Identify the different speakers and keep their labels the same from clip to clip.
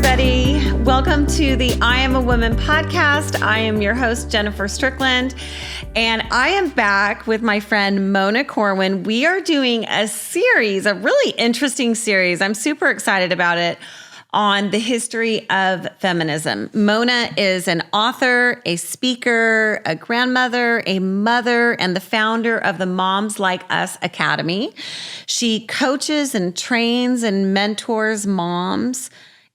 Speaker 1: everybody. Welcome to the I Am a Woman podcast. I am your host, Jennifer Strickland, and I am back with my friend, Mona Corwin. We are doing a series, a really interesting series. I'm super excited about it, on the history of feminism. Mona is an author, a speaker, a grandmother, a mother, and the founder of the MomsLikeUs Academy. She coaches and trains and mentors moms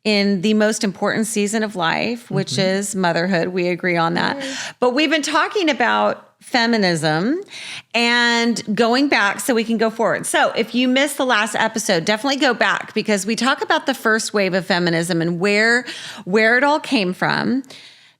Speaker 1: in the most important season of life, which is motherhood. We agree on that. But we've been talking about feminism and going back so we can go forward. So if you missed the last episode, definitely go back, because we talk about the first wave of feminism and where it all came from.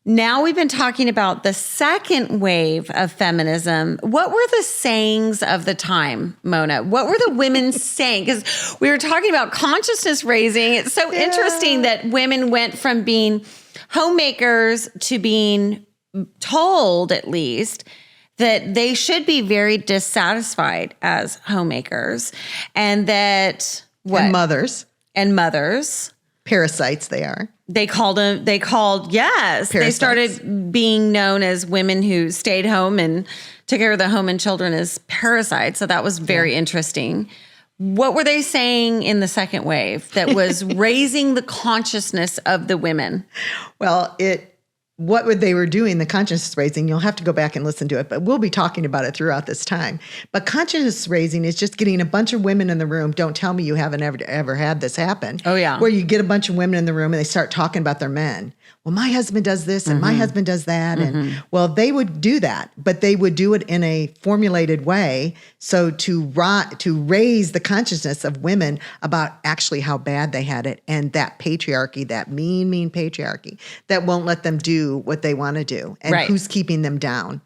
Speaker 1: Now we've been talking about the second wave of feminism. What were the sayings of the time, Mona? What were the women saying? Because we were talking about consciousness raising. It's so interesting that women went from being homemakers to being told, at least, that they should be very dissatisfied as homemakers, and that
Speaker 2: And mothers.
Speaker 1: Parasites
Speaker 2: they are.
Speaker 1: They called, yes. Parasites. They started being known as women who stayed home and took care of the home and children as parasites. So that was very interesting. What were they saying in the second wave that was raising the consciousness of the women?
Speaker 2: Well, what they were doing, the consciousness raising, you'll have to go back and listen to it, but we'll be talking about it throughout this time. But consciousness raising is just getting a bunch of women in the room. Don't tell me you haven't ever had this happen.
Speaker 1: Oh, yeah.
Speaker 2: Where you get a bunch of women in the room and they start talking about their men. Well, my husband does this and my husband does that. And well, they would do that, but they would do it in a formulated way. So to raise the consciousness of women about actually how bad they had it, and that patriarchy, that mean patriarchy that won't let them do what they want to do, and who's keeping them down.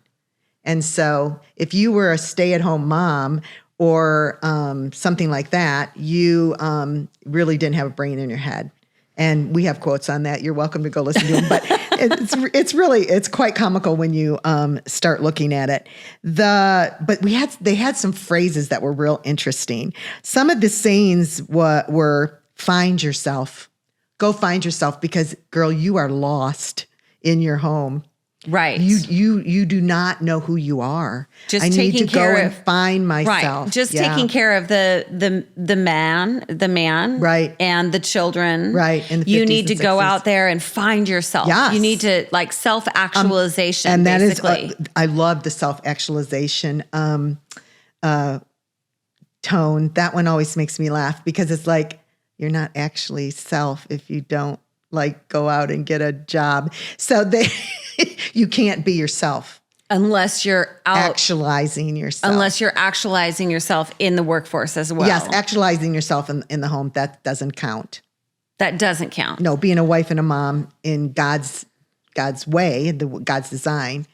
Speaker 2: And so if you were a stay-at-home mom or something like that, you really didn't have a brain in your head. And we have quotes on that. You're welcome to go listen to them. But it's quite comical when you start looking at it. But they had some phrases that were real interesting. Some of the sayings were find yourself. Go find yourself, because girl, you are lost in your home.
Speaker 1: Right.
Speaker 2: You do not know who you are. I need to go and find myself.
Speaker 1: Right. Just taking care of the man.
Speaker 2: Right.
Speaker 1: And the children.
Speaker 2: Right. And
Speaker 1: you need to go out there and find yourself.
Speaker 2: Yes.
Speaker 1: You need to self-actualization.
Speaker 2: And that
Speaker 1: basically.
Speaker 2: is, I love the self-actualization tone. That one always makes me laugh, because it's like, you're not actually self if you don't go out and get a job. So you can't be yourself.
Speaker 1: Unless you're
Speaker 2: actualizing yourself.
Speaker 1: Unless you're actualizing yourself in the workforce as well.
Speaker 2: Yes, actualizing yourself in the home, that doesn't count.
Speaker 1: That doesn't count.
Speaker 2: No, being a wife and a mom in God's way, God's design,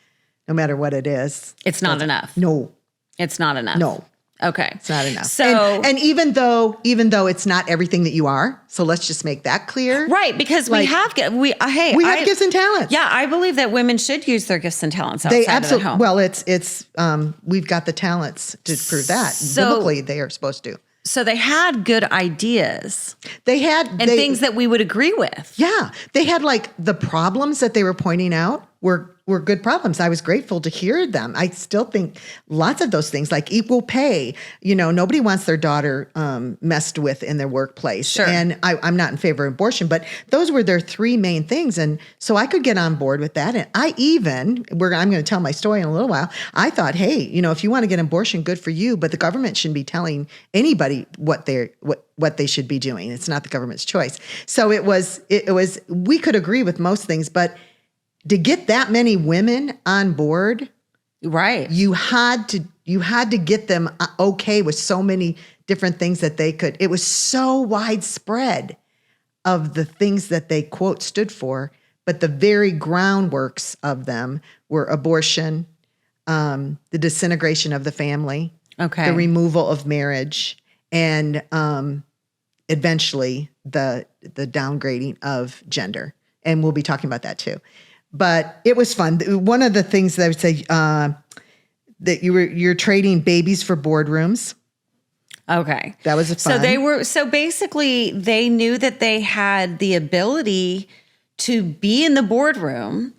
Speaker 2: no matter what it is.
Speaker 1: It's not enough.
Speaker 2: No.
Speaker 1: It's not enough.
Speaker 2: No.
Speaker 1: Okay.
Speaker 2: It's not enough.
Speaker 1: So,
Speaker 2: and even though it's not everything that you are, so let's just make that clear.
Speaker 1: Right, because we have gifts and talents. Yeah, I believe that women should use their gifts and talents outside of the home.
Speaker 2: Well, it's we've got the talents to prove that. Biblically, they are supposed to.
Speaker 1: So they had good ideas.
Speaker 2: They had
Speaker 1: things that we would agree with.
Speaker 2: Yeah, they had the problems that they were pointing out were good problems. I was grateful to hear them. I still think lots of those things, like equal pay. Nobody wants their daughter messed with in their workplace.
Speaker 1: Sure.
Speaker 2: And I'm not in favor of abortion, but those were their three main things. And so I could get on board with that. And I'm going to tell my story in a little while. I thought, hey, if you want to get an abortion, good for you, but the government shouldn't be telling anybody what they should be doing. It's not the government's choice. So it was, we could agree with most things, but to get that many women on board,
Speaker 1: right?
Speaker 2: You had to get them okay with so many different things that they could. It was so widespread of the things that they quote stood for, but the very groundworks of them were abortion, the disintegration of the family, the removal of marriage, and eventually the downgrading of gender. And we'll be talking about that too. But it was fun. One of the things that I would say that you're trading babies for boardrooms.
Speaker 1: Okay.
Speaker 2: That was fun.
Speaker 1: So basically they knew that they had the ability to be in the boardroom.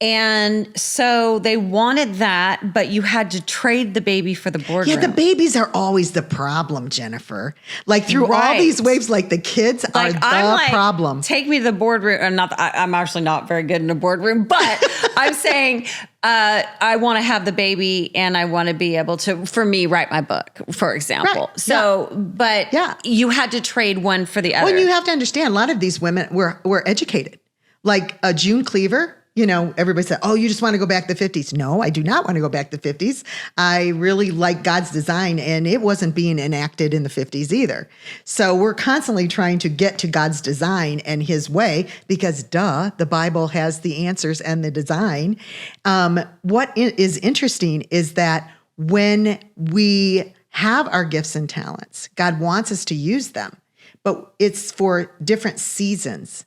Speaker 1: And so they wanted that, but you had to trade the baby for the boardroom.
Speaker 2: Yeah, the babies are always the problem, Jennifer. Like through all these waves, like the kids are the problem.
Speaker 1: Take me to the boardroom. Or not. I'm actually not very good in a boardroom, but I'm saying I want to have the baby and I want to be able to, for me, write my book, for example. Right. So, but you had to trade one for the other.
Speaker 2: Well, you have to understand, a lot of these women were educated. Like June Cleaver. You know, everybody said, oh, you just want to go back to the 50s. No, I do not want to go back to the 50s. I really like God's design, and it wasn't being enacted in the 50s either. So we're constantly trying to get to God's design and his way because, the Bible has the answers and the design. What is interesting is that when we have our gifts and talents, God wants us to use them, but it's for different seasons.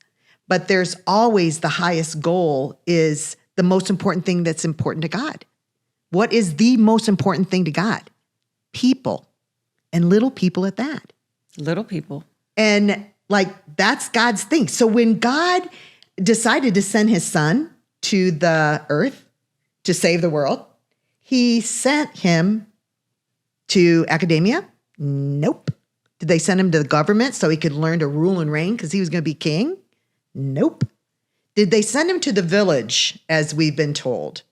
Speaker 2: But there's always the highest goal is the most important thing that's important to God. What is the most important thing to God? People, and little people at that.
Speaker 1: Little people.
Speaker 2: And like, that's God's thing. So when God decided to send his son to the earth to save the world, he sent him to academia? Nope. Did they send him to the government so he could learn to rule and reign because he was going to be king? Nope. Did they send him to the village, as we've been told?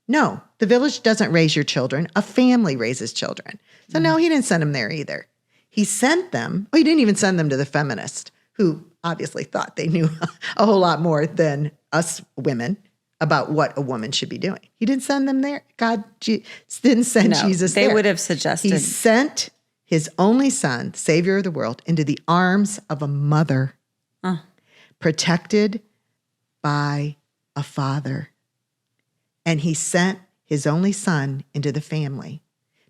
Speaker 2: No, the village doesn't raise your children. A family raises children. So no, he didn't send them there either. He sent them, he didn't even send them to the feminist, who obviously thought they knew a whole lot more than us women about what a woman should be doing. He didn't send them there. God didn't send Jesus there.
Speaker 1: They would have suggested.
Speaker 2: He sent his only son, Savior of the world, into the arms of a mother. Protected by a father. And he sent his only son into the family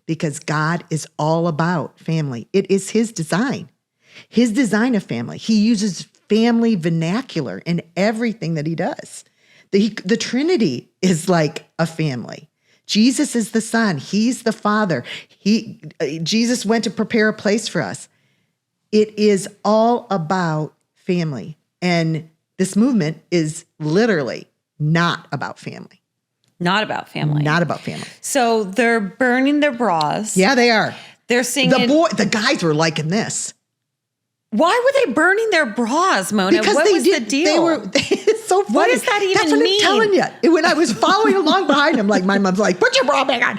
Speaker 2: because God is all about family. It is his design of family. He uses family vernacular in everything that he does. The Trinity is like a family. Jesus is the Son. He's the Father. Jesus went to prepare a place for us. It is all about family. And this movement is literally not about family.
Speaker 1: Not about family.
Speaker 2: Not about family.
Speaker 1: So they're burning their bras.
Speaker 2: Yeah, they are.
Speaker 1: They're singing.
Speaker 2: The guys were liking this.
Speaker 1: Why were they burning their bras, Mona?
Speaker 2: Because
Speaker 1: what was the deal?
Speaker 2: It's so funny.
Speaker 1: What does that even
Speaker 2: That's what
Speaker 1: mean?
Speaker 2: I'm telling you. When I was following along behind him, like my mom's like, put your bra back on.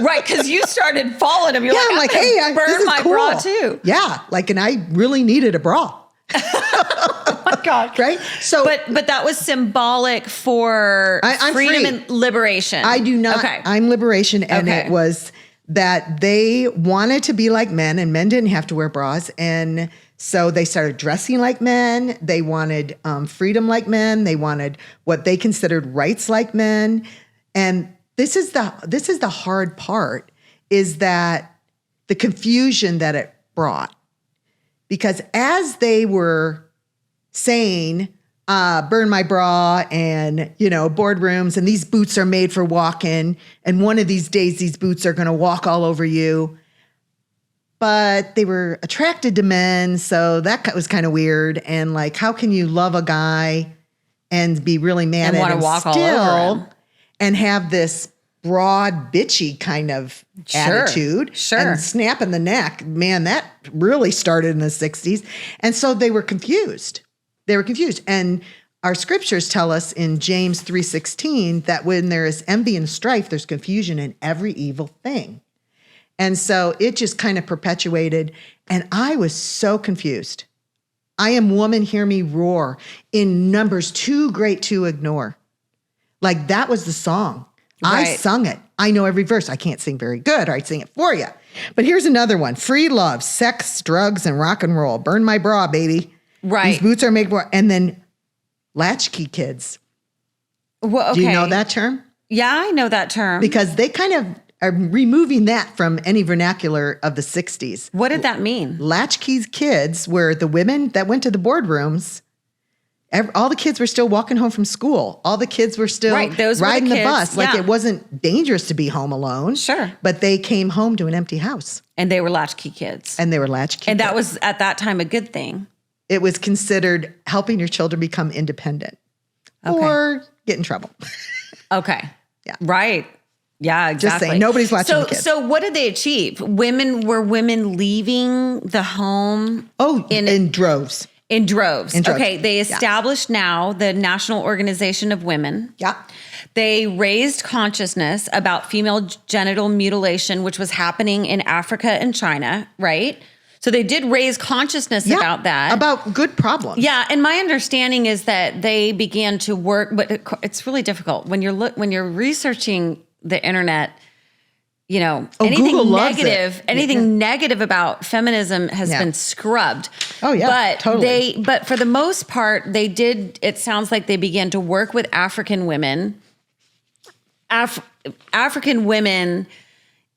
Speaker 1: Right, because you started following him. You're
Speaker 2: I'm like, hey,
Speaker 1: burn
Speaker 2: this is
Speaker 1: my
Speaker 2: cool.
Speaker 1: bra too.
Speaker 2: Yeah, and I really needed a bra.
Speaker 1: Oh my God.
Speaker 2: Right? So,
Speaker 1: but that was symbolic for
Speaker 2: I'm
Speaker 1: freedom
Speaker 2: free.
Speaker 1: And liberation.
Speaker 2: I do not.
Speaker 1: Okay.
Speaker 2: I'm liberation. And it was that they wanted to be like men and men didn't have to wear bras. And so they started dressing like men. They wanted freedom like men. They wanted what they considered rights like men. And this is the hard part, is that the confusion that it brought. Because as they were saying, burn my bra and, boardrooms, and these boots are made for walking, and one of these days these boots are going to walk all over you. But they were attracted to men, so that was kind of weird. And how can you love a guy and be really mad at him
Speaker 1: walk all over him
Speaker 2: and have this broad, bitchy kind of attitude and snap in the neck? Man, that really started in the 60s. And so they were confused. And our scriptures tell us in James 3:16 that when there is envy and strife, there's confusion in every evil thing. And so it just kind of perpetuated. And I was so confused. I am woman, hear me roar. In Numbers too great to ignore. That was the song. Right. I sung it. I know every verse. I can't sing very good, or I'd sing it for you. But here's another one. Free love, sex, drugs, and rock and roll. Burn my bra, baby.
Speaker 1: Right.
Speaker 2: These boots are made for, and then latchkey kids.
Speaker 1: Well, okay.
Speaker 2: Do you know that term?
Speaker 1: Yeah, I know that term.
Speaker 2: Because they kind of are removing that from any vernacular of the 60s.
Speaker 1: What did that mean?
Speaker 2: Latchkey kids were the women that went to the boardrooms All the kids were still walking home from school. All the kids were still riding the bus. Like it wasn't dangerous to be home alone.
Speaker 1: Sure.
Speaker 2: But they came home to an empty house.
Speaker 1: And they were latchkey kids.
Speaker 2: And
Speaker 1: that was at that time a good thing.
Speaker 2: It was considered helping your children become independent or get in trouble.
Speaker 1: Okay.
Speaker 2: Yeah.
Speaker 1: Right. Yeah, exactly.
Speaker 2: Just saying, nobody's watching the kids.
Speaker 1: So what did they achieve? Were women leaving the home?
Speaker 2: Oh, in droves.
Speaker 1: In droves. Okay. They established now the National Organization of Women.
Speaker 2: Yeah.
Speaker 1: They raised consciousness about female genital mutilation, which was happening in Africa and China, right? So they did raise consciousness about that.
Speaker 2: About good problems.
Speaker 1: Yeah. And my understanding is that they began to work, but it's really difficult when you're researching the internet. You know, anything negative about feminism has been scrubbed.
Speaker 2: Oh yeah,
Speaker 1: but
Speaker 2: totally.
Speaker 1: But for the most part, they did. It sounds like they began to work with African women. African women,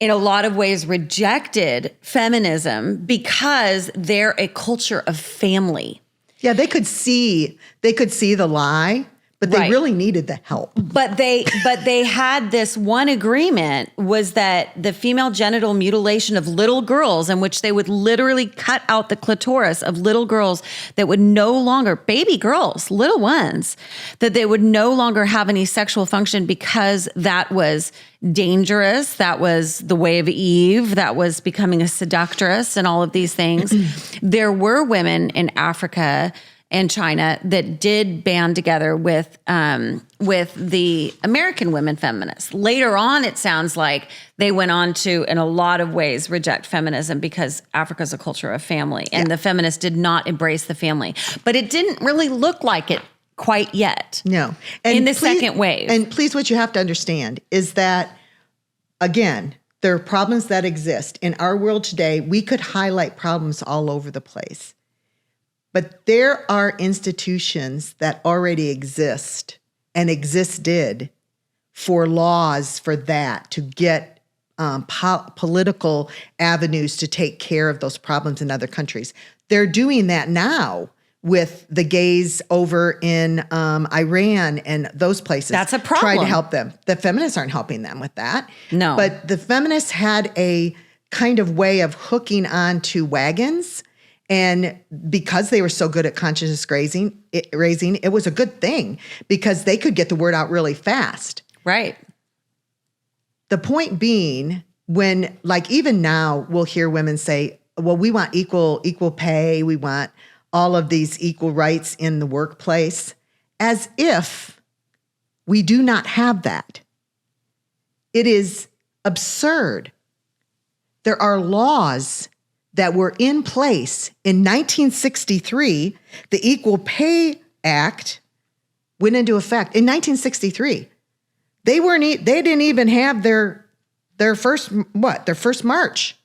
Speaker 1: in a lot of ways, rejected feminism because they're a culture of family.
Speaker 2: Yeah, they could see the lie. But they really needed the help.
Speaker 1: But they had this one agreement, was that the female genital mutilation of little girls, in which they would literally cut out the clitoris of little girls that would no longer, baby girls, little ones, that they would no longer have any sexual function because that was dangerous. That was the way of Eve. That was becoming a seductress and all of these things. There were women in Africa and China that did band together with the American women feminists. Later on, it sounds like they went on to, in a lot of ways, reject feminism because Africa's a culture of family, and the feminists did not embrace the family. But it didn't really look like it quite yet.
Speaker 2: No.
Speaker 1: And in the second wave.
Speaker 2: And please, what you have to understand is that, again, there are problems that exist. In our world today, we could highlight problems all over the place. But there are institutions that already exist and existed for laws for that, to get political avenues to take care of those problems in other countries. They're doing that now with the gays over in Iran and those places.
Speaker 1: That's a problem.
Speaker 2: Trying to help them. The feminists aren't helping them with that.
Speaker 1: No.
Speaker 2: But the feminists had a kind of way of hooking onto wagons. And because they were so good at consciousness raising, it was a good thing because they could get the word out really fast.
Speaker 1: Right.
Speaker 2: The point being, when, like, even now we'll hear women say, well, we want equal pay. We want all of these equal rights in the workplace, as if we do not have that. It is absurd. There are laws that were in place in 1963. The Equal Pay Act went into effect in 1963. They didn't even have their first march.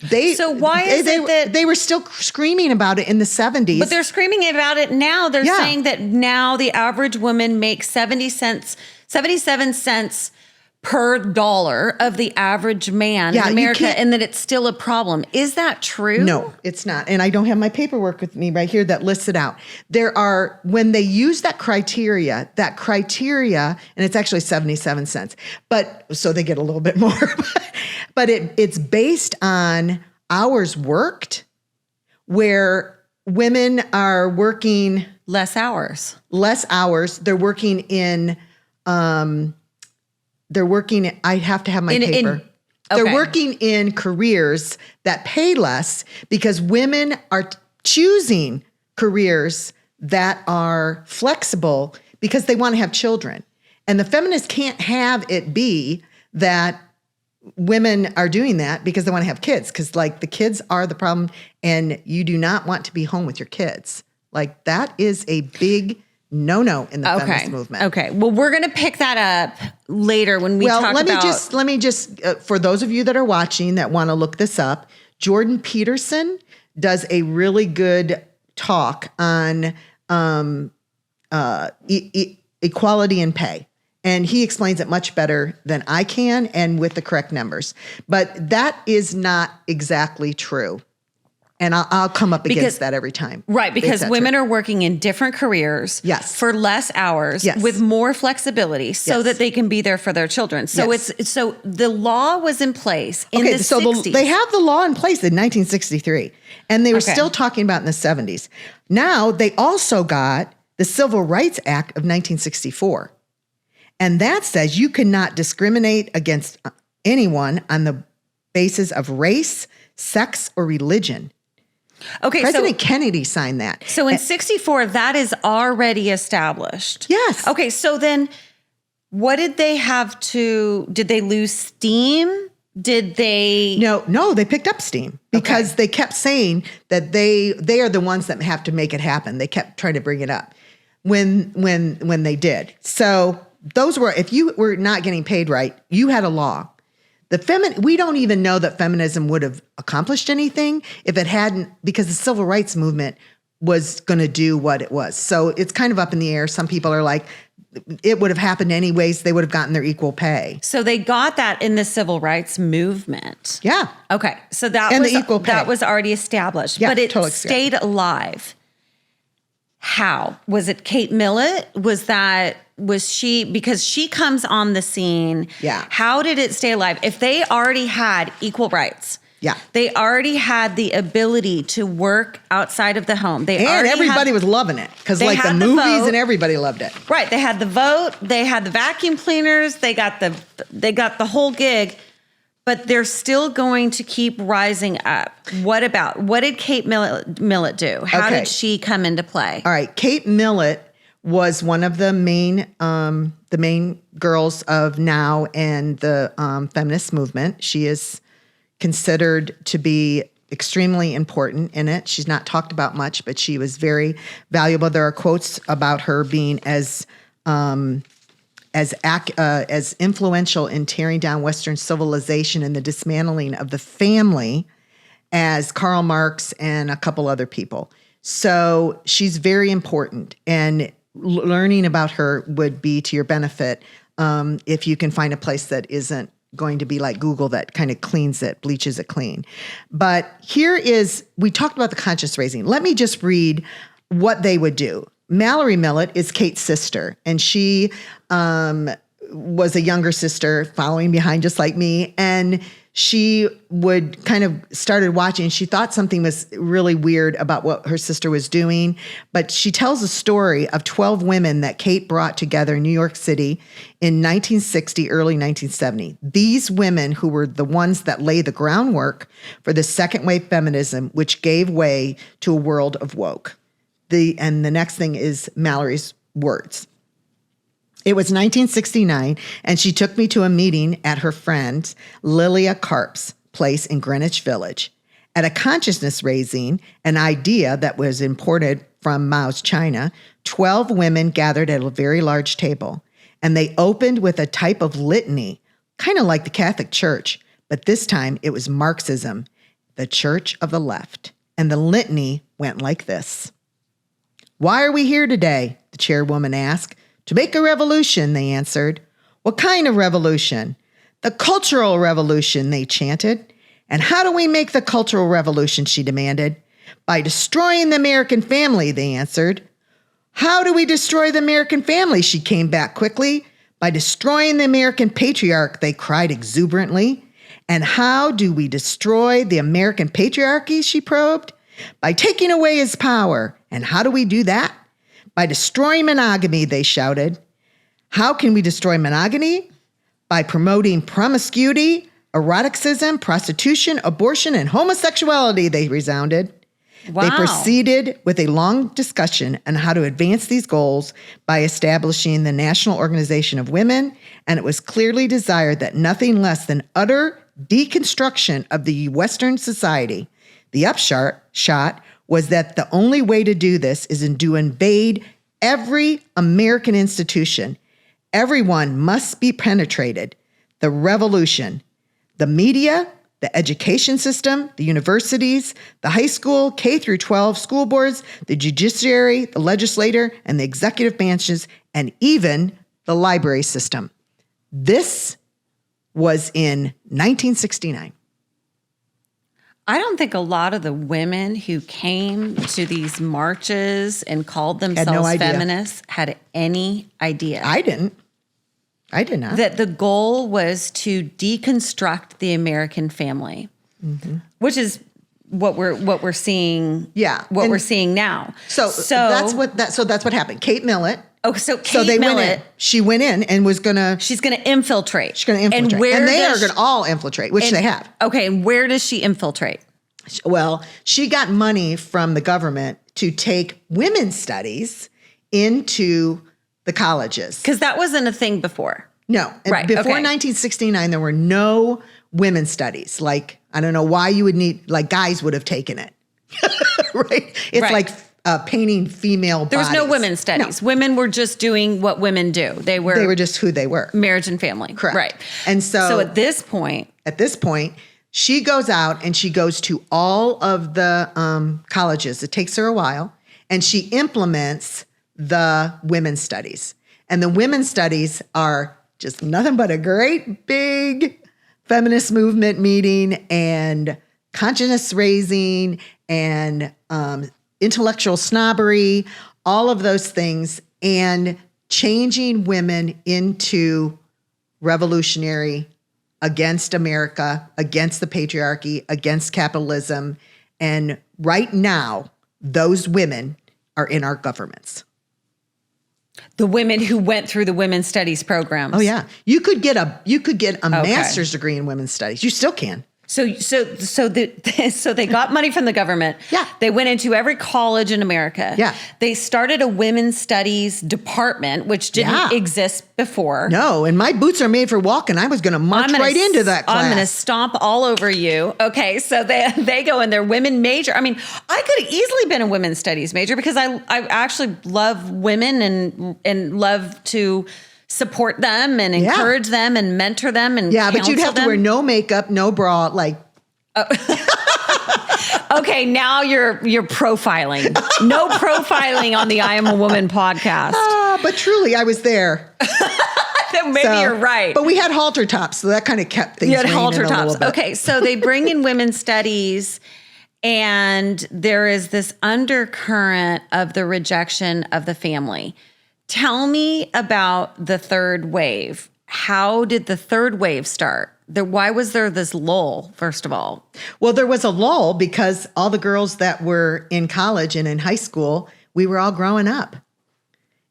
Speaker 1: So why is it that
Speaker 2: they were still screaming about it in the 70s?
Speaker 1: But they're screaming about it now. They're saying that now the average woman makes 77 cents per dollar of the average man in America, and that it's still a problem. Is that true?
Speaker 2: No, it's not. And I don't have my paperwork with me right here that lists it out. When they use that criteria, and it's actually 77 cents, but so they get a little bit more, but it's based on hours worked, where women are working
Speaker 1: less hours.
Speaker 2: They're working in, I have to have my paper. They're working in careers that pay less because women are choosing careers that are flexible because they want to have children. And the feminists can't have it be that women are doing that because they want to have kids, because, like, the kids are the problem and you do not want to be home with your kids. Like, that is a big no in the feminist movement.
Speaker 1: Okay. Well, we're going to pick that up later when we talk about...
Speaker 2: Let me just, for those of you that are watching that want to look this up, Jordan Peterson does a really good talk on equality in pay. And he explains it much better than I can and with the correct numbers. But that is not exactly true. And I'll come up against that every time.
Speaker 1: Right, because women are working in different careers for less hours with more flexibility so that they can be there for their children. So so the law was in place in the 60s.
Speaker 2: They have the law in place in 1963, and they were still talking about in the 70s. Now, they also got the Civil Rights Act of 1964. And that says you cannot discriminate against anyone on the basis of race, sex, or religion.
Speaker 1: Okay,
Speaker 2: President Kennedy signed that.
Speaker 1: So in 64, that is already established.
Speaker 2: Yes.
Speaker 1: Okay, so then what did they have to, did they lose steam? Did they?
Speaker 2: No, they picked up steam because they kept saying that they are the ones that have to make it happen. They kept trying to bring it up when they did. So those were, if you were not getting paid right, you had a law. We don't even know that feminism would have accomplished anything if it hadn't, because the civil rights movement was going to do what it was. So it's kind of up in the air. Some people are like, it would have happened anyways. They would have gotten their equal pay.
Speaker 1: So they got that in the civil rights movement.
Speaker 2: Yeah.
Speaker 1: Okay. So that
Speaker 2: and
Speaker 1: was
Speaker 2: the equal pay.
Speaker 1: That was already established, but it stayed alive. How? Was it Kate Millett? Was she, because she comes on the scene.
Speaker 2: Yeah.
Speaker 1: How did it stay alive? If they already had equal rights.
Speaker 2: Yeah.
Speaker 1: They already had the ability to work outside of the home.
Speaker 2: And everybody was loving it because like the movies and everybody loved it.
Speaker 1: Right. They had the vote. They had the vacuum cleaners. They got the whole gig. But they're still going to keep rising up. What did Kate Millett do? How did she come into play?
Speaker 2: All right. Kate Millett was one of the main girls of Now and the feminist movement. She is considered to be extremely important in it. She's not talked about much, but she was very valuable. There are quotes about her being as influential in tearing down Western civilization and the dismantling of the family as Karl Marx and a couple other people. So she's very important, and learning about her would be to your benefit if you can find a place that isn't going to be like Google that kind of bleaches it clean. But we talked about the conscious raising. Let me just read what they would do. Mallory Millett is Kate's sister, and she was a younger sister following behind just like me. And she would kind of started watching. She thought something was really weird about what her sister was doing. But she tells a story of 12 women that Kate brought together in New York City in 1960, early 1970. These women who were the ones that laid the groundwork for the second wave feminism, which gave way to a world of woke. And the next thing is Mallory's words. It was 1969, and she took me to a meeting at her friend Lilia Karp's place in Greenwich Village. At a consciousness raising, an idea that was imported from Mao's China, 12 women gathered at a very large table, and they opened with a type of litany, kind of like the Catholic Church, but this time it was Marxism, the Church of the Left. And the litany went like this. "Why are we here today?" the chairwoman asked. "To make a revolution," they answered. "What kind of revolution?" "The cultural revolution," they chanted. "And how do we make the cultural revolution?" she demanded. "By destroying the American family," they answered. "How do we destroy the American family?" she came back quickly. "By destroying the American patriarch," they cried exuberantly. "And how do we destroy the American patriarchy?" she probed. "By taking away his power." "And how do we do that?" "By destroying monogamy," they shouted. "How can we destroy monogamy?" "By promoting promiscuity, eroticism, prostitution, abortion, and homosexuality," they resounded.
Speaker 1: Wow.
Speaker 2: They proceeded with a long discussion on how to advance these goals by establishing the National Organization of Women, and it was clearly desired that nothing less than utter deconstruction of the Western society. The upshot was that the only way to do this is to invade every American institution. Everyone must be penetrated. The revolution, the media, the education system, the universities, the high school, K through 12 school boards, the judiciary, the legislature, and the executive branches, and even the library system. This was in 1969.
Speaker 1: I don't think a lot of the women who came to these marches and called themselves feminists had any idea.
Speaker 2: I didn't. I did not.
Speaker 1: That the goal was to deconstruct the American family, which is what we're seeing.
Speaker 2: Yeah,
Speaker 1: we're seeing now.
Speaker 2: So that's what happened. Kate Millett.
Speaker 1: Oh, so Kate Millett.
Speaker 2: She went in and was gonna.
Speaker 1: She's gonna infiltrate.
Speaker 2: She's gonna infiltrate, and they are gonna all infiltrate, which they have.
Speaker 1: Okay, and where does she infiltrate?
Speaker 2: Well, she got money from the government to take women's studies into the colleges.
Speaker 1: Because that wasn't a thing before.
Speaker 2: No.
Speaker 1: Right.
Speaker 2: Before 1969, there were no women's studies. Like, I don't know why you would need, like, guys would have taken it. Right? It's like painting female bodies.
Speaker 1: There was no women's studies. No. Women were just doing what women do. They were
Speaker 2: just who they were.
Speaker 1: Marriage and family.
Speaker 2: Correct.
Speaker 1: Right.
Speaker 2: And so
Speaker 1: at this point,
Speaker 2: she goes out and she goes to all of the colleges. It takes her a while. And she implements the women's studies. And the women's studies are just nothing but a great big feminist movement meeting and consciousness raising and intellectual snobbery, all of those things, and changing women into revolutionary against America, against the patriarchy, against capitalism. And right now, those women are in our governments.
Speaker 1: The women who went through the women's studies programs.
Speaker 2: Oh yeah, you could get a master's degree in women's studies. You still can.
Speaker 1: So they got money from the government.
Speaker 2: Yeah.
Speaker 1: They went into every college in America.
Speaker 2: Yeah.
Speaker 1: They started a women's studies department, which didn't exist before.
Speaker 2: No, and my boots are made for walking. I was going to march right into that class.
Speaker 1: I'm going to stomp all over you. Okay, so they go in their women major. I mean, I could have easily been a women's studies major because I actually love women and love to support them and encourage them and mentor them and
Speaker 2: but you'd have to wear no makeup, no bra, like.
Speaker 1: Okay, now you're profiling. No profiling on the I Am a Woman podcast.
Speaker 2: But truly, I was there.
Speaker 1: Maybe you're right.
Speaker 2: But we had halter tops, so that kind of kept things. You had halter tops.
Speaker 1: Okay, so they bring in women's studies, and there is this undercurrent of the rejection of the family. Tell me about the third wave. How did the third wave start? Why was there this lull, first of all?
Speaker 2: Well, there was a lull because all the girls that were in college and in high school, we were all growing up.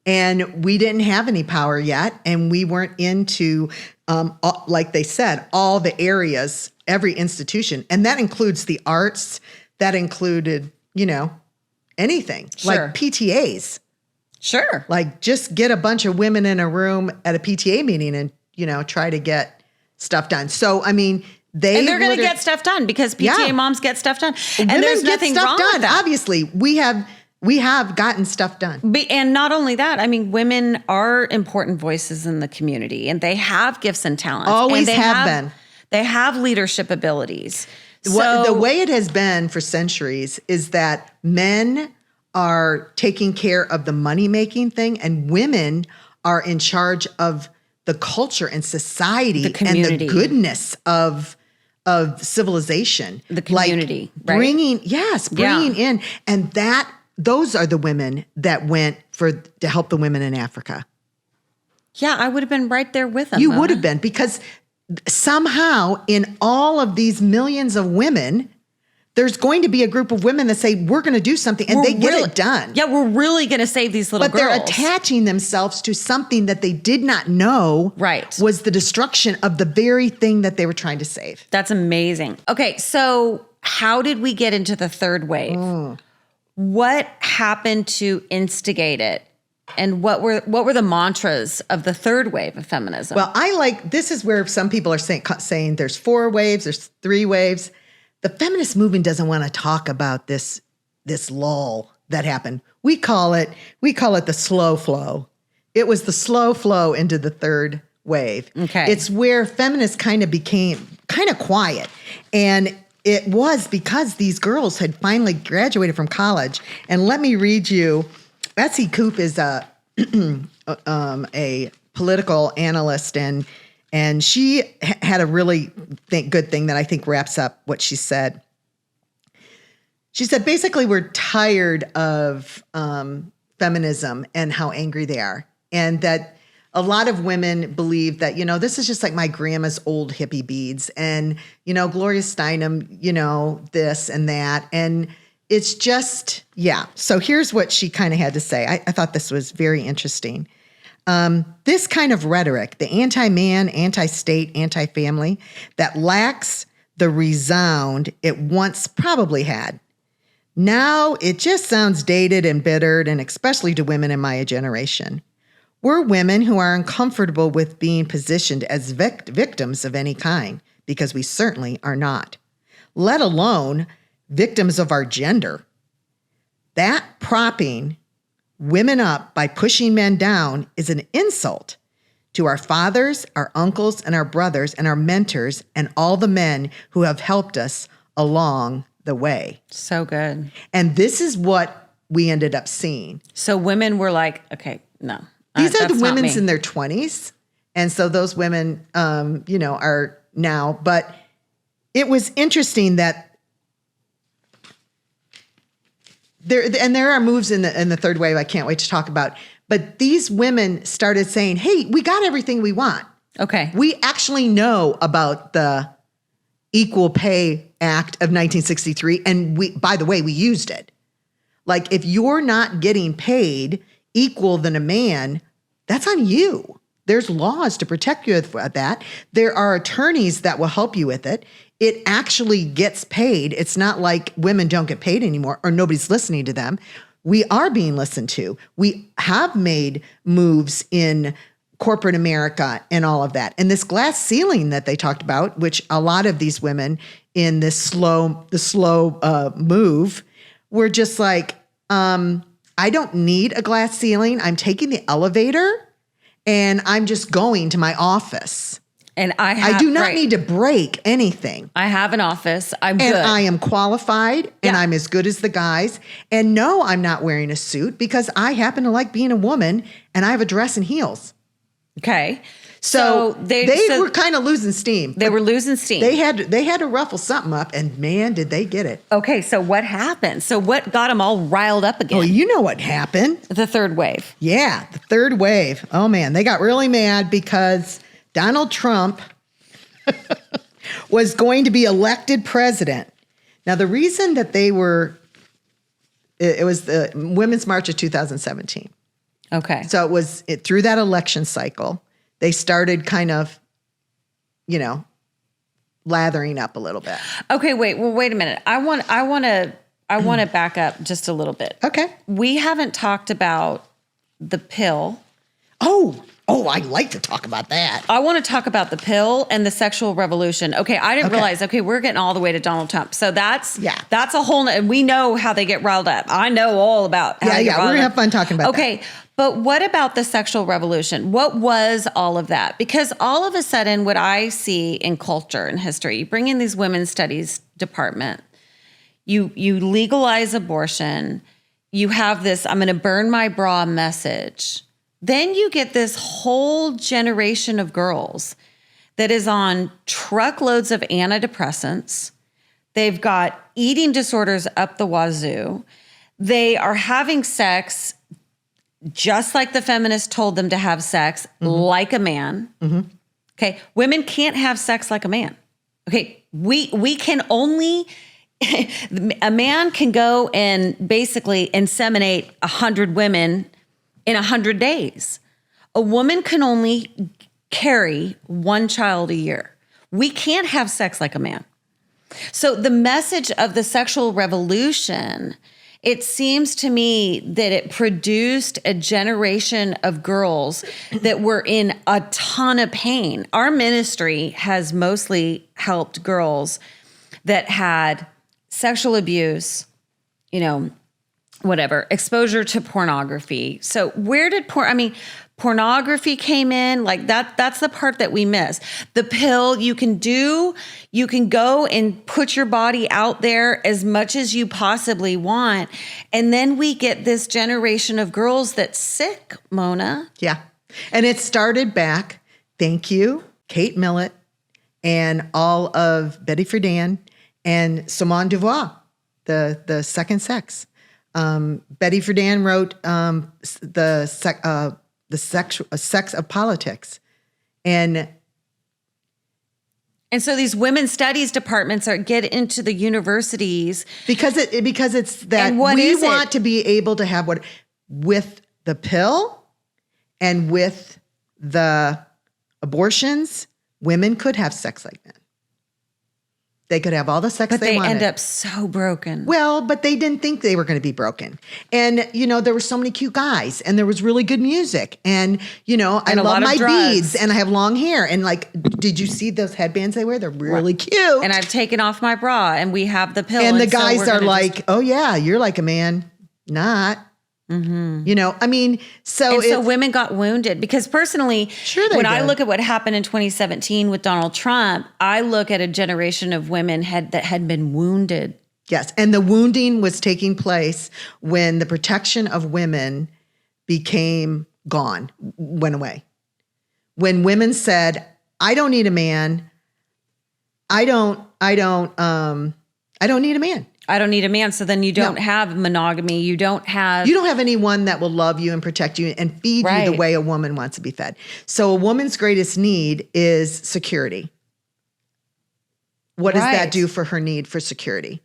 Speaker 2: And we didn't have any power yet. And we weren't into, like they said, all the areas, every institution. And that includes the arts. That included, anything.
Speaker 1: Sure.
Speaker 2: Like PTAs.
Speaker 1: Sure.
Speaker 2: Like just get a bunch of women in a room at a PTA meeting and, try to get stuff done. So, I mean, they're
Speaker 1: going to get stuff done because PTA moms get stuff done. And
Speaker 2: women
Speaker 1: there's nothing wrong with that.
Speaker 2: Obviously, we have gotten stuff done.
Speaker 1: And not only that, I mean, women are important voices in the community and they have gifts and talents.
Speaker 2: Always have been.
Speaker 1: They have leadership abilities.
Speaker 2: The way it has been for centuries is that men are taking care of the money-making thing, and women are in charge of the culture and society and the goodness of civilization.
Speaker 1: The community,
Speaker 2: like bringing in, and those are the women that went to help the women in Africa.
Speaker 1: Yeah, I would have been right there with them.
Speaker 2: You would have been, because somehow in all of these millions of women, there's going to be a group of women that say, we're going to do something, and they get it done.
Speaker 1: Yeah, we're really going to save these little girls.
Speaker 2: But they're attaching themselves to something that they did not know was the destruction of the very thing that they were trying to save.
Speaker 1: That's amazing. Okay, so how did we get into the third wave? What happened to instigate it? And what were the mantras of the third wave of feminism?
Speaker 2: Well, this is where some people are saying there's 4 waves, there's 3 waves. The feminist movement doesn't want to talk about this lull that happened. We call it the slow flow. It was the slow flow into the third wave.
Speaker 1: Okay.
Speaker 2: It's where feminists kind of became kind of quiet. And it was because these girls had finally graduated from college. And let me read you, Betsy Coop is a political analyst, and she had a really good thing that I think wraps up what she said. She said, basically, we're tired of feminism and how angry they are. And that a lot of women believe that, this is just like my grandma's old hippie beads and, Gloria Steinem, this and that. And it's just, yeah. So here's what she kind of had to say. I thought this was very interesting. This kind of rhetoric, the anti-man, anti-state, anti-family, that lacks the resound it once probably had. Now it just sounds dated and bittered, and especially to women in my generation. We're women who are uncomfortable with being positioned as victims of any kind, because we certainly are not, let alone victims of our gender. That propping women up by pushing men down is an insult to our fathers, our uncles, and our brothers, and our mentors, and all the men who have helped us along the way.
Speaker 1: So good.
Speaker 2: And this is what we ended up seeing.
Speaker 1: So women were like, okay, no.
Speaker 2: These are the women's in their 20s. And so those women, are now. But it was interesting that there are moves in the third wave I can't wait to talk about. But these women started saying, hey, we got everything we want.
Speaker 1: Okay.
Speaker 2: We actually know about the Equal Pay Act of 1963. And by the way, we used it. Like, if you're not getting paid equal than a man, that's on you. There's laws to protect you with that. There are attorneys that will help you with it. It actually gets paid. It's not like women don't get paid anymore or nobody's listening to them. We are being listened to. We have made moves in corporate America and all of that. And this glass ceiling that they talked about, which a lot of these women in the slow move were just like, I don't need a glass ceiling. I'm taking the elevator and I'm just going to my office.
Speaker 1: And
Speaker 2: I do not need to break anything.
Speaker 1: I have an office. I'm good.
Speaker 2: And I am qualified and I'm as good as the guys. And no, I'm not wearing a suit because I happen to like being a woman and I have a dress and heels.
Speaker 1: Okay.
Speaker 2: So they were kind of losing steam.
Speaker 1: They were losing steam.
Speaker 2: They had to ruffle something up, and man, did they get it.
Speaker 1: Okay, so what happened? So what got them all riled up again?
Speaker 2: Oh, you know what happened.
Speaker 1: The third wave.
Speaker 2: Yeah, the third wave. Oh, man, they got really mad because Donald Trump was going to be elected president. Now, the reason that it was the Women's March of 2017.
Speaker 1: Okay.
Speaker 2: So it was through that election cycle. They started kind of, lathering up a little bit.
Speaker 1: Okay, wait a minute. I want to back up just a little bit.
Speaker 2: Okay.
Speaker 1: We haven't talked about the pill.
Speaker 2: Oh, I like to talk about that.
Speaker 1: I want to talk about the pill and the sexual revolution. Okay, I didn't realize. Okay, we're getting all the way to Donald Trump. So that's a whole. And we know how they get riled up. I know all about. How they get riled
Speaker 2: we're gonna
Speaker 1: up.
Speaker 2: have fun talking about that.
Speaker 1: Okay, but what about the sexual revolution? What was all of that? Because all of a sudden, what I see in culture and history, you bring in these women's studies department, you legalize abortion, you have this "I'm going to burn my bra" message. Then you get this whole generation of girls that is on truckloads of antidepressants. They've got eating disorders up the wazoo. They are having sex just like the feminists told them to have sex, like a man. Mm-hmm. Okay, women can't have sex like a man. Okay, we can only... a man can go and basically inseminate 100 women in 100 days. A woman can only carry one child a year. We can't have sex like a man. So the message of the sexual revolution, it seems to me that it produced a generation of girls that were in a ton of pain. Our ministry has mostly helped girls that had sexual abuse, whatever, exposure to pornography. So where did pornography came in, like that's the part that we miss. The pill, you can go and put your body out there as much as you possibly want. And then we get this generation of girls that's sick, Mona.
Speaker 2: Yeah. And it started back, thank you, Kate Millett and all of Betty Friedan and Simone de Beauvoir. the second sex. Betty Friedan wrote the sex of politics, and
Speaker 1: so these women's studies departments get into the universities
Speaker 2: because it's that we want to be able to have with the pill and with the abortions, women could have sex like men. They could have all the sex they wanted.
Speaker 1: But they end up so broken.
Speaker 2: Well, but they didn't think they were going to be broken. And, there were so many cute guys and there was really good music. And, I love my beads and I have long hair. And did you see those headbands they wear? They're really cute.
Speaker 1: And I've taken off my bra and we have the pill.
Speaker 2: And the guys are like, oh yeah, you're like a man. Not. Mm-hmm. So
Speaker 1: women got wounded because personally, when I look at what happened in 2017 with Donald Trump, I look at a generation of women that had been wounded.
Speaker 2: Yes. And the wounding was taking place when the protection of women became gone, went away. When women said, I don't need a man. I don't need a man.
Speaker 1: I don't need a man. So then you don't have monogamy. You don't have
Speaker 2: anyone that will love you and protect you and feed you the way a woman wants to be fed. So a woman's greatest need is security. What does that do for her need for security?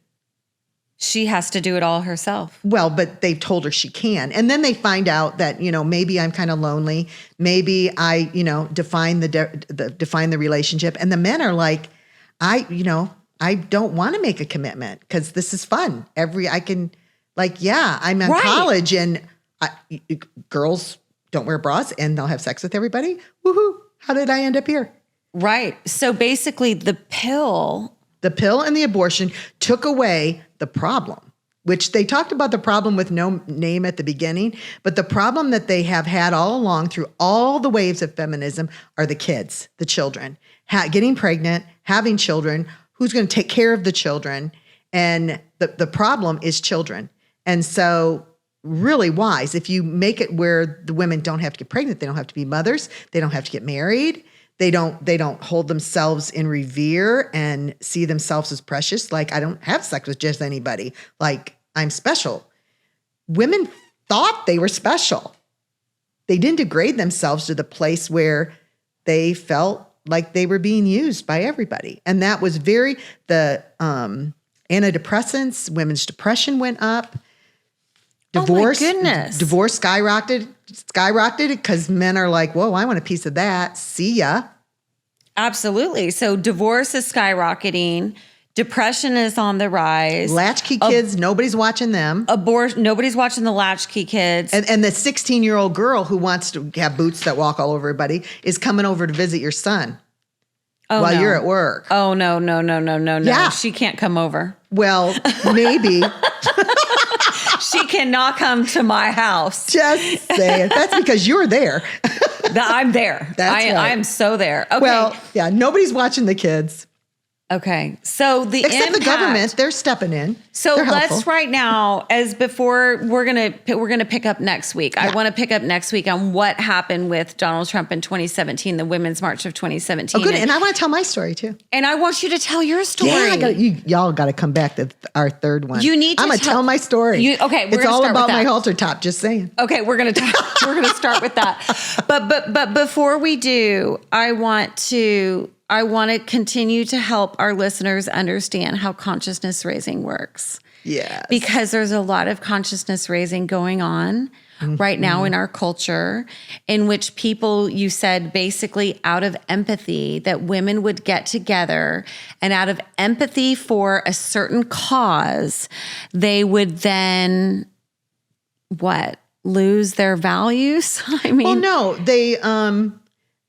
Speaker 1: She has to do it all herself.
Speaker 2: Well, but they've told her she can. And then they find out that, maybe I'm kind of lonely. Maybe I, define the relationship. And the men are like, I don't want to make a commitment because this is fun. I'm in college and girls don't wear bras and they'll have sex with everybody. Woohoo. How did I end up here?
Speaker 1: Right. So basically the pill
Speaker 2: and the abortion took away the problem, which they talked about the problem with no name at the beginning. But the problem that they have had all along through all the waves of feminism are the kids, the children, getting pregnant, having children. Who's going to take care of the children? And the problem is children. And so really wise, if you make it where the women don't have to get pregnant, they don't have to be mothers, they don't have to get married, they don't hold themselves in revere and see themselves as precious. Like, I don't have sex with just anybody. Like, I'm special. Women thought they were special. They didn't degrade themselves to the place where they felt like they were being used by everybody. And that was the antidepressants, women's depression went up. Divorce skyrocketed because men are like, whoa, I want a piece of that. See ya.
Speaker 1: Absolutely. So divorce is skyrocketing. Depression is on the rise.
Speaker 2: Latchkey kids, nobody's watching them.
Speaker 1: Nobody's watching the latchkey kids.
Speaker 2: And the 16-year-old girl who wants to have boots that walk all over everybody is coming over to visit your son while you're at work.
Speaker 1: Oh, no.
Speaker 2: Yeah.
Speaker 1: She can't come over.
Speaker 2: Well, maybe.
Speaker 1: She cannot come to my house.
Speaker 2: Just saying. That's because you're there.
Speaker 1: I'm there.
Speaker 2: That's right.
Speaker 1: I am so there. Okay.
Speaker 2: Well, yeah, nobody's watching the kids.
Speaker 1: Okay. So
Speaker 2: except the government, they're stepping in.
Speaker 1: So let's right now, as before, we're gonna pick up next week. Yeah. I want to pick up next week on what happened with Donald Trump in 2017, the Women's March of 2017.
Speaker 2: Oh, good. And I want to tell my story too.
Speaker 1: And I want you to tell your story.
Speaker 2: Yeah, y'all got to come back to our third one.
Speaker 1: You need to.
Speaker 2: I'm gonna tell my story.
Speaker 1: It's
Speaker 2: all about my halter top. Just saying.
Speaker 1: Okay, we're gonna start with that. But before we do, I want to continue to help our listeners understand how consciousness raising works.
Speaker 2: Yes.
Speaker 1: Because there's a lot of consciousness raising going on right now in our culture, in which people, you said, basically out of empathy, that women would get together and out of empathy for a certain cause, they would then, lose their values? I mean.
Speaker 2: Well, no, they,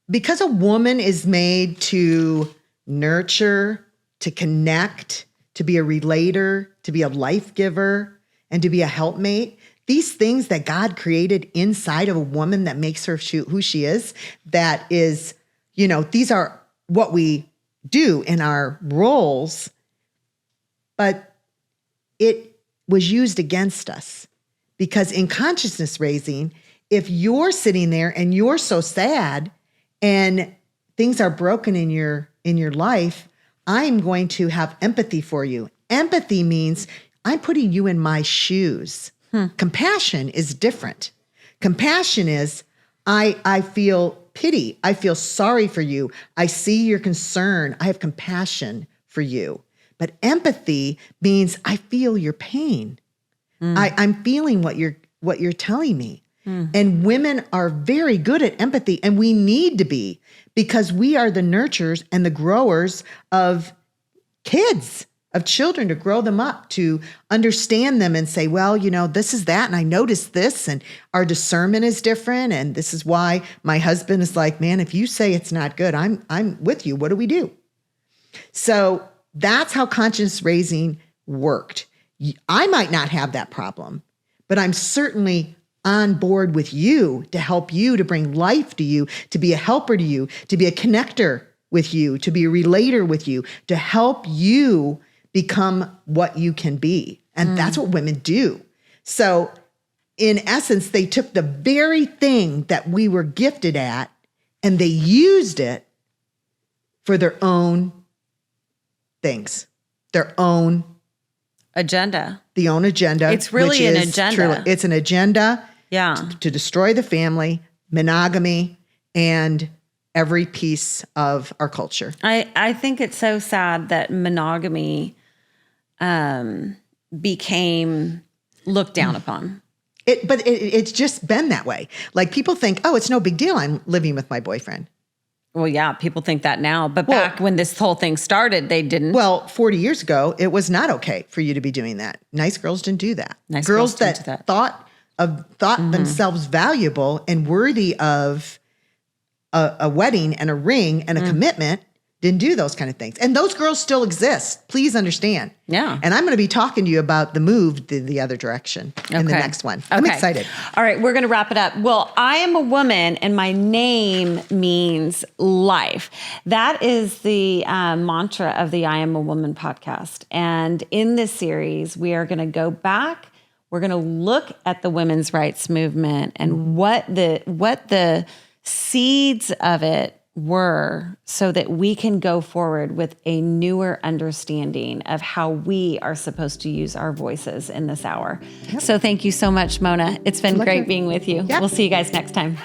Speaker 2: because a woman is made to nurture, to connect, to be a relator, to be a life giver, and to be a helpmate, these things that God created inside of a woman that makes her who she is, that is, these are what we do in our roles, but it was used against us. Because in consciousness raising, if you're sitting there and you're so sad and things are broken in your life, I'm going to have empathy for you. Empathy means I'm putting you in my shoes. Compassion is different. Compassion is, I feel pity. I feel sorry for you. I see your concern. I have compassion for you. But empathy means I feel your pain. I'm feeling what you're telling me. And women are very good at empathy, and we need to be, because we are the nurturers and the growers of kids, of children, to grow them up, to understand them and say, well, this is that, and I noticed this, and our discernment is different, and this is why my husband is like, man, if you say it's not good, I'm with you. What do we do? So that's how conscious raising worked. I might not have that problem, but I'm certainly on board with you to help you, to bring life to you, to be a helper to you, to be a connector with you, to be a relator with you, to help you become what you can be. And that's what women do. So in essence, they took the very thing that we were gifted at and they used it for their own things, their own
Speaker 1: agenda.
Speaker 2: The own agenda.
Speaker 1: It's really an agenda.
Speaker 2: It's an agenda
Speaker 1: Yeah.
Speaker 2: to destroy the family, monogamy, and every piece of our culture.
Speaker 1: I think it's so sad that monogamy became looked down upon.
Speaker 2: But it's just been that way. Like people think, oh, it's no big deal. I'm living with my boyfriend.
Speaker 1: Well, yeah, people think that now. But back when this whole thing started, they didn't.
Speaker 2: Well, 40 years ago, it was not okay for you to be doing that. Nice girls didn't do that.
Speaker 1: Nice
Speaker 2: girls
Speaker 1: girls didn't
Speaker 2: that
Speaker 1: do that.
Speaker 2: thought themselves valuable and worthy of a wedding and a ring and a commitment didn't do those kind of things. And those girls still exist. Please understand.
Speaker 1: Yeah.
Speaker 2: And I'm going to be talking to you about the move the other direction in the next one. I'm excited.
Speaker 1: All right, we're going to wrap it up. Well, I am a woman and my name means life. That is the mantra of the I Am a Woman podcast. And in this series, we are going to go back. We're going to look at the women's rights movement and what the seeds of it were, so that we can go forward with a newer understanding of how we are supposed to use our voices in this hour. Yep. So thank you so much, Mona. It's been great being with you. Yep. We'll see you guys next time.